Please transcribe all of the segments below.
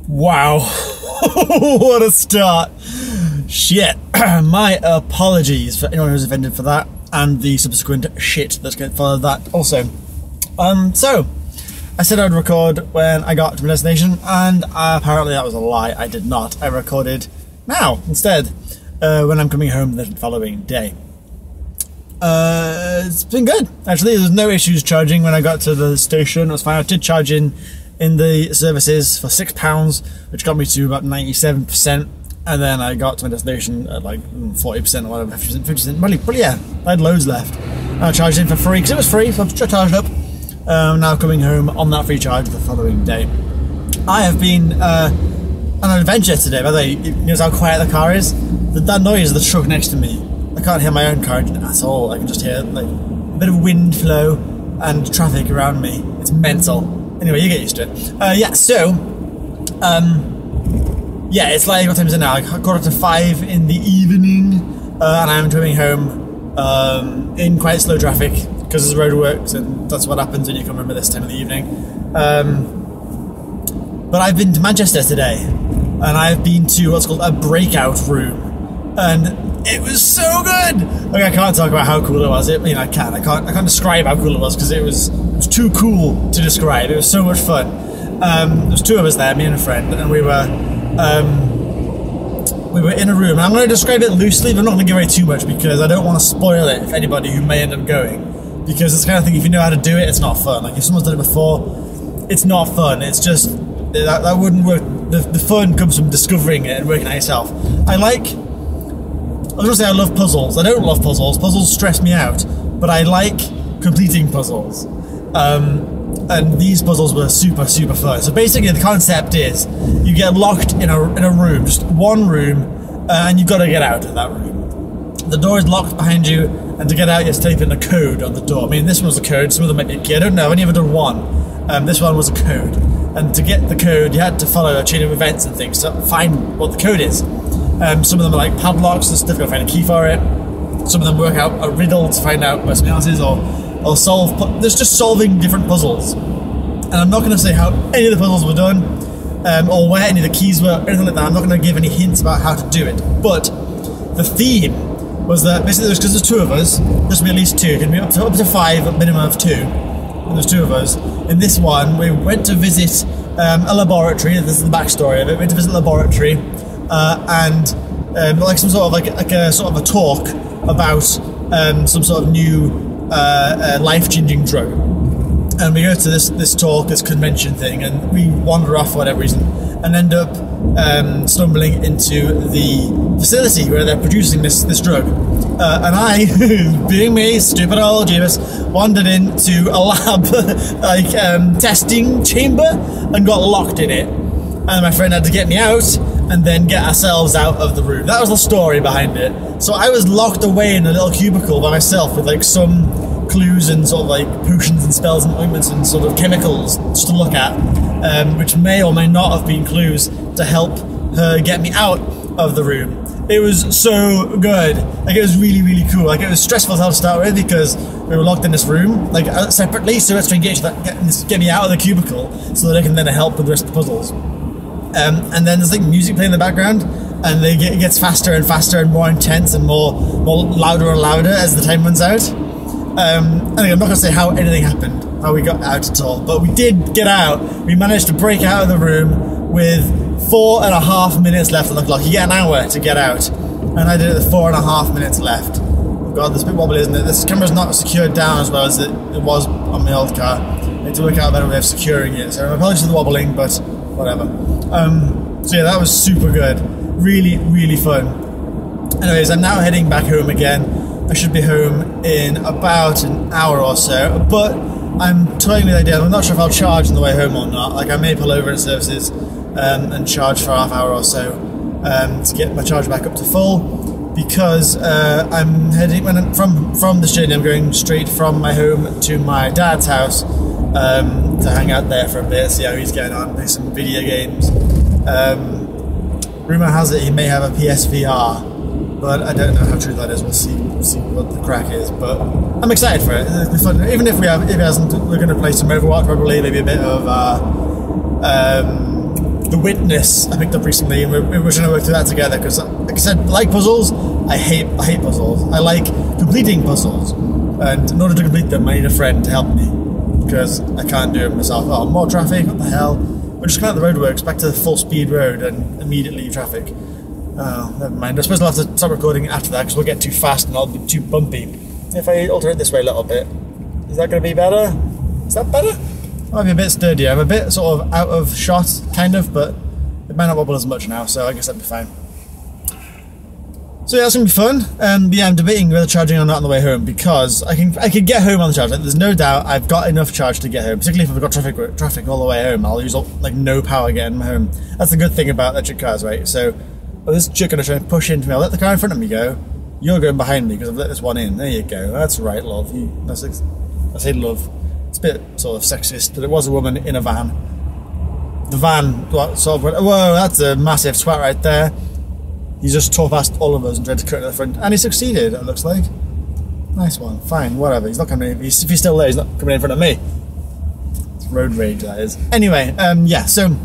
Wow. What a start. Shit. My apologies for anyone who's offended for that and the subsequent shit that's going to follow that also. So I said I'd record when I got to my destination, and apparently that was a lie. I did not. I recorded now instead when I'm coming home the following day. It's been good, actually. There's no issues charging when I got to the station. It was fine. I did charge in the services for £6, which got me to about 97%, and then I got to my destination at like 40% or whatever, 50%. But yeah, I had loads left. I charged in for free because it was free, so I'm charged up. Now coming home on that free charge the following day. I have been on an adventure today. By the way, you notice how quiet the car is? That noise of the truck next to me. I can't hear my own car engine at all. I can just hear like a bit of wind flow and traffic around me. It's mental. Anyway, you get used to it. Yeah, so yeah, it's like, what time is it now? Like 4:45 in the evening, and I'm coming home in quite slow traffic because there's roadworks, and that's what happens when you come home at this time of the evening. But I've been to Manchester today, and I've been to what's called a breakout room, and it was so good. Like, I can't talk about how cool it was. I mean, I can't describe how cool it was because it was too cool to describe. It was so much fun. There was two of us there, me and a friend, and we were in a room. And I'm going to describe it loosely, but I'm not going to give away too much because I don't want to spoil it for anybody who may end up going. Because it's the kind of thing, if you know how to do it, it's not fun. Like, if someone's done it before, it's not fun. It's just, that wouldn't work. The fun comes from discovering it and working it yourself. I was going to say I love puzzles. I don't love puzzles. Puzzles stress me out. But I like completing puzzles. And these puzzles were super, super fun. So basically the concept is you get locked in a room, just one room, and you've got to get out of that room. The door is locked behind you, and to get out you have to type in a code on the door. I mean, this one was a code, some of them might be a key. I don't know, I've only ever done one. This one was a code. And to get the code, you had to follow a chain of events and things to find what the code is. Some of them are like padlocks, so it's difficult to find a key for it. Some of them work out a riddle to find out where something else is, or solve. There's just solving different puzzles. And I'm not going to say how any of the puzzles were done, or where any of the keys were, or anything like that. I'm not going to give any hints about how to do it. But the theme was that basically, because there's two of us, there should be at least two. It can be up to five, a minimum of two. And there's two of us. In this one, we went to visit a laboratory. This is the backstory of it. We went to visit a laboratory. And like some sort of like a sort of a talk about some sort of new life-changing drug. And we go to this talk, this convention thing, and we wander off for whatever reason, and end up stumbling into the facility where they're producing this drug. And I, being me, stupid old Jeebus, wandered into a lab, like testing chamber, and got locked in it. And my friend had to get me out, and then get ourselves out of the room. That was the story behind it. So I was locked away in a little cubicle by myself with like some clues and sort of like potions and spells and ointments and sort of chemicals just to look at, which may or may not have been clues to help her get me out of the room. It was so good. Like, it was really, really cool. Like, it was stressful to start with because we were locked in this room, like separately, so let's try and get me out of the cubicle so that I can then help with the rest of the puzzles. And then there's like music playing in the background, and it gets faster and faster and more intense and more louder and louder as the time runs out. And I'm not going to say how anything happened, how we got out at all, but we did get out. We managed to break out of the room with 4.5 minutes left on the clock. You get an hour to get out, and I did it with 4.5 minutes left. Oh God, this is a bit wobbly, isn't it? This camera's not secured down as well as it was on my old car. I need to work out a better way of securing it, so my apologies for the wobbling, but whatever. So yeah, that was super good. Really, really fun. Anyways, I'm now heading back home again. I should be home in about an hour or so, but I'm toying with the idea. I'm not sure if I'll charge on the way home or not. Like, I may pull over at services and charge for half hour or so to get my charge back up to full, because I'm heading from this journey. I'm going straight from my home to my dad's house to hang out there for a bit, see how he's getting on, play some video games. Rumour has it he may have a PSVR, but I don't know how true that is. We'll see what the crack is, but I'm excited for it. It'll be fun. Even if he hasn't, we're going to play some Overwatch, probably, maybe a bit of The Witness I picked up recently, and we're trying to work through that together, because like I said, I like puzzles. I hate puzzles. I like completing puzzles, and in order to complete them I need a friend to help me, because I can't do it myself. Oh, more traffic, what the hell. We're just coming out the roadworks, back to the full speed road, and immediately traffic. Oh, never mind. I suppose I'll have to stop recording after that, because we'll get too fast and I'll be too bumpy. If I alter it this way a little bit, is that going to be better? Is that better? Might be a bit sturdier. I'm a bit sort of out of shot, kind of, but it might not wobble as much now, so I guess that'd be fine. So yeah, that's gonna be fun. Yeah, I'm debating whether charging or not on the way home, because I could get home on the charge. Like, there's no doubt I've got enough charge to get home. Particularly if I've got traffic all the way home, I'll use like no power getting home. That's the good thing about electric cars, right? So this chick gonna try and push into me. I'll let the car in front of me go. You're going behind me because I've let this one in. There you go. That's right, love. I say love. It's a bit sort of sexist, but it was a woman in a van. The van sort of went, whoa, that's a massive twat right there. He just tore past all of us and tried to cut to the front, and he succeeded, it looks like. Nice one. Fine, whatever. He's not coming in. If he's still there, he's not coming in front of me. It's road rage, that is. Anyway, yeah, so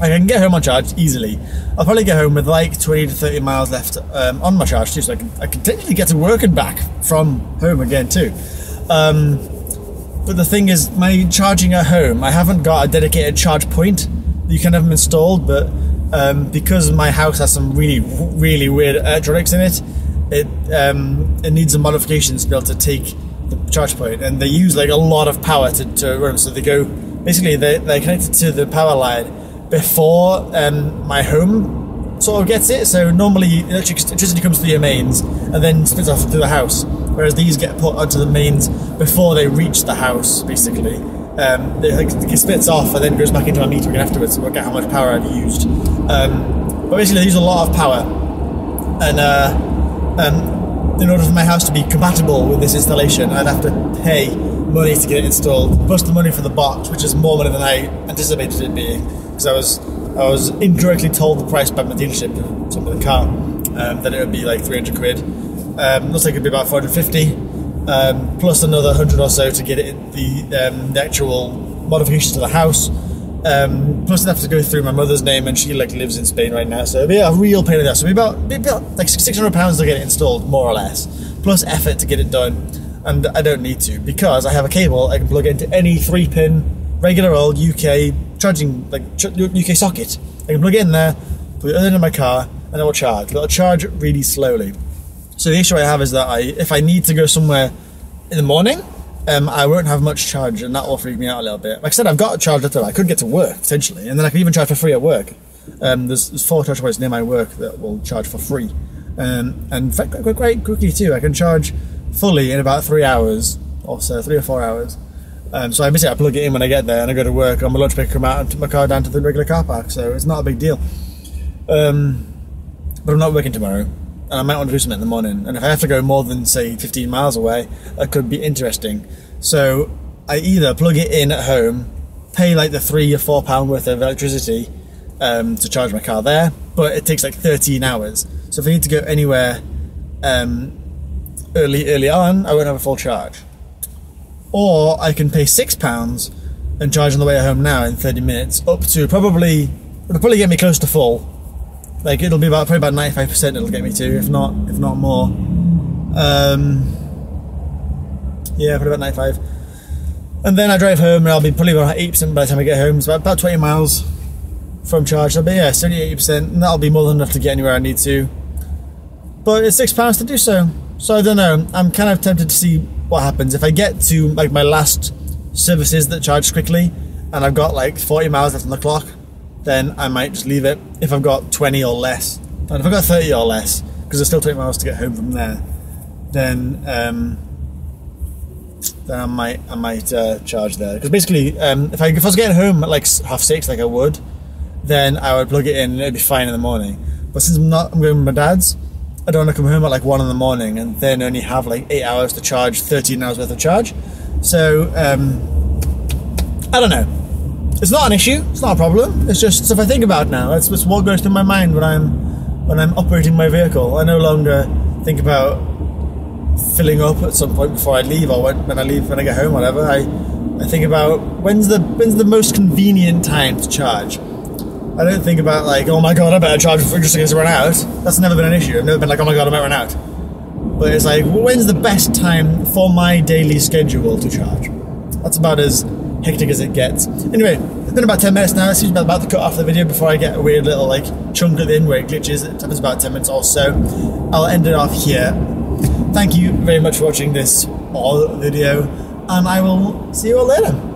I can get home on charge easily. I'll probably get home with like 20 to 30 miles left on my charge too, so I can technically get to work and back from home again too. But the thing is, my charging at home, I haven't got a dedicated charge point. You can have them installed, but because my house has some really weird electronics in it, it needs some modifications to be able to take the charge point, and they use like a lot of power to run them. So they go, basically they're connected to the power line before my home sort of gets it. So normally electricity comes through your mains and then splits off to the house, whereas these get put onto the mains before they reach the house, basically. It splits off and then goes back into my metering afterwards to work out how much power I've used. But basically they use a lot of power, and in order for my house to be compatible with this installation, I'd have to pay money to get it installed, plus the money for the box, which is more money than I anticipated it being, because I was incorrectly told the price by my dealership of some of the car, that it would be like 300 quid. Looks like it'd be about 450, plus another 100 or so to get it the actual modifications to the house. Plus I'd have to go through my mother's name, and she like lives in Spain right now, so it'd be a real pain in the ass. So it'd be about like £600 to get it installed, more or less, plus effort to get it done. And I don't need to, because I have a cable I can plug into any 3-pin regular old UK charging, like UK socket. I can plug it in there, put it in my car, and it will charge. It'll charge really slowly. So the issue I have is that if I need to go somewhere in the morning, I won't have much charge, and that will freak me out a little bit. Like I said, I've got a charge left over. I could get to work potentially, and then I could even charge for free at work. There's 4 charge points near my work that will charge for free, and quite quickly too. I can charge fully in about 3 hours or so, 3 or 4 hours. So I basically plug it in when I get there, and I go to work on my lunch break, come out and take my car down to the regular car park. So it's not a big deal. But I'm not working tomorrow, and I might want to do something in the morning. And if I have to go more than say 15 miles away, that could be interesting. So I either plug it in at home, pay like the £3 or £4 worth of electricity to charge my car there, but it takes like 13 hours. So if I need to go anywhere early on, I won't have a full charge. Or I can pay £6 and charge on the way home now in 30 minutes, up to it'll probably get me close to full. Like it'll be probably about 95% it'll get me to, if not more. Yeah, probably about 95. And then I drive home, and I'll be probably about 8% by the time I get home. It's about 20 miles from charge. I'll be 70-80%, and that'll be more than enough to get anywhere I need to. But it's £6 to do so. So I don't know. I'm kind of tempted to see what happens if I get to like my last services that charge quickly, and I've got like 40 miles left on the clock. Then I might just leave it. If I've got 20 or less, and if I've got 30 or less, because there's still 20 miles to get home from there, then I might charge there. Because basically, if I was getting home at like 6:30, like I would, then I would plug it in and it'd be fine in the morning. But since I'm going with my dad's, I don't want to come home at like 1 in the morning and then only have like 8 hours to charge 13 hours worth of charge. So I don't know. It's not an issue. It's not a problem. It's just stuff I think about now. It's what goes through my mind when I'm operating my vehicle. I no longer think about filling up at some point before I leave, or when I get home, whatever. I think about when's the most convenient time to charge. I don't think about like, oh my god, I better charge before just in case I run out. That's never been an issue. I've never been like, oh my god, I might run out. But it's like, when's the best time for my daily schedule to charge? That's about as hectic as it gets. Anyway, it's been about 10 minutes now. It seems about to cut off the video before I get a weird little like chunk at the end where it glitches. It happens about 10 minutes or so. I'll end it off here. Thank you very much for watching this all video, and I will see you all later.